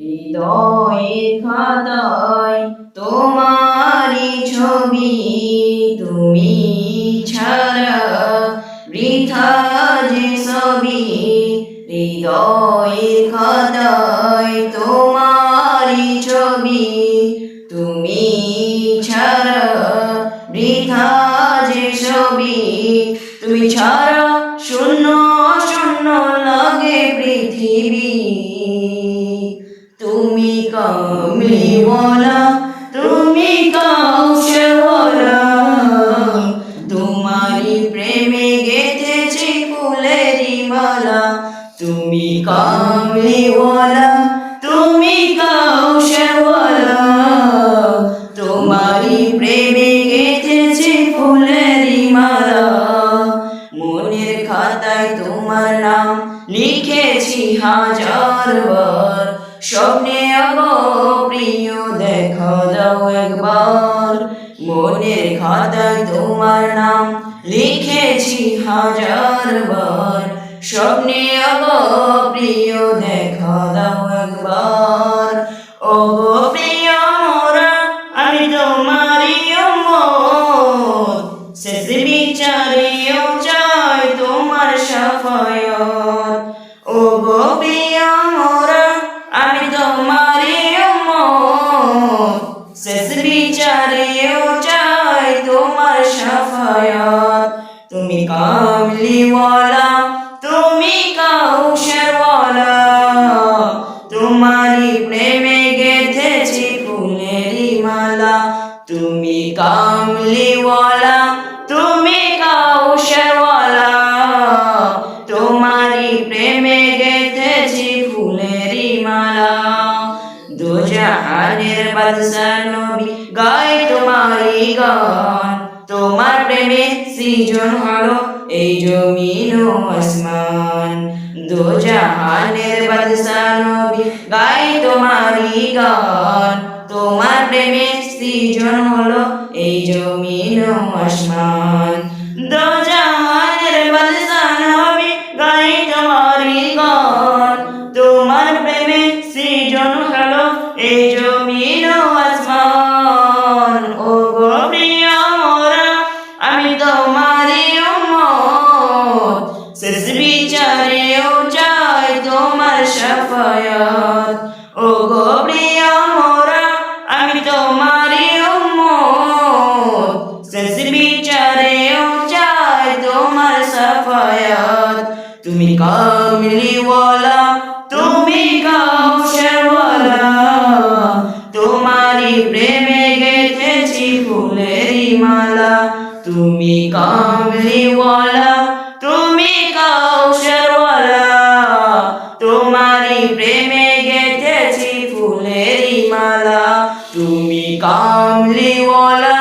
হৃদয়ের খাতায় তোমারই ছবি, তুমি ছাড়া বৃথা যে সবই। হৃদয়ের খাতায় তোমারই ছবি, তুমি ছাড়া বৃথা যে সবই। তুমি ছাড়া শূন্য শূন্য লাগে পৃথিবী। তুমি কামলিওয়ালা, তুমি কাউশওয়ালা, তোমারই প্রেমে গেঁথেছি ফুলেরই মালা। তুমি কামলিওয়ালা, তুমি কাউশওয়ালা, তোমারই প্রেমে গেঁথেছি ফুলেরই মালা। মনের খাতায় তোমার নাম লিখেছি হাজার বার, স্বপ্নে আগো প্রিয় দেখা দাও একবার। মনের খাতায় তোমার নাম লিখেছি হাজার বার, স্বপ্নে আগো প্রিয় দেখা দাও একবার। ও গো প্রিয় মোরা, আমি তোমারই উম্মত, শেষ বিচারেও চাই তোমার শাফায়াত। ও গো প্রিয় মোরা, আমি তোমারই উম্মত, শেষ বিচারেও চাই তোমার শাফায়াত। তুমি কামলিওয়ালা, তুমি কাউশওয়ালা, তোমারই প্রেমে গেঁথেছি ফুলেরই মালা। তুমি কামলিওয়ালা, তুমি কাউশওয়ালা, তোমারই প্রেমে গেঁথেছি ফুলেরই মালা। দু জাহানের বাদশা নবী গায় তোমারই গান, তোমার প্রেমে সৃজন হলো এই জমিন ও আসমান। দু জাহানের বাদশা নবী গায় তোমারই গান, তোমার প্রেমে সৃজন হলো এই জমিন ও আসমান। দু জাহানের বাদশা নবী গায় তোমারই গান, তোমার প্রেমে সৃজন হলো এই জমিন ও আসমান। ও গো প্রিয় মোরা, আমি তোমারই উম্মত, শেষ বিচারেও চাই তোমার শাফায়াত। ও গো প্রিয় মোরা, আমি তোমারই উম্মত, শেষ বিচারেও চাই তোমার শাফায়াত। তুমি কামলিওয়ালা, তুমি কাউশওয়ালা, তোমারই প্রেমে গেঁথেছি ফুলেরই মালা। তুমি কামলিওয়ালা, তুমি কাউশওয়ালা, তোমারই প্রেমে গেঁথেছি ফুলেরই মালা। তুমি কামলিওয়ালা,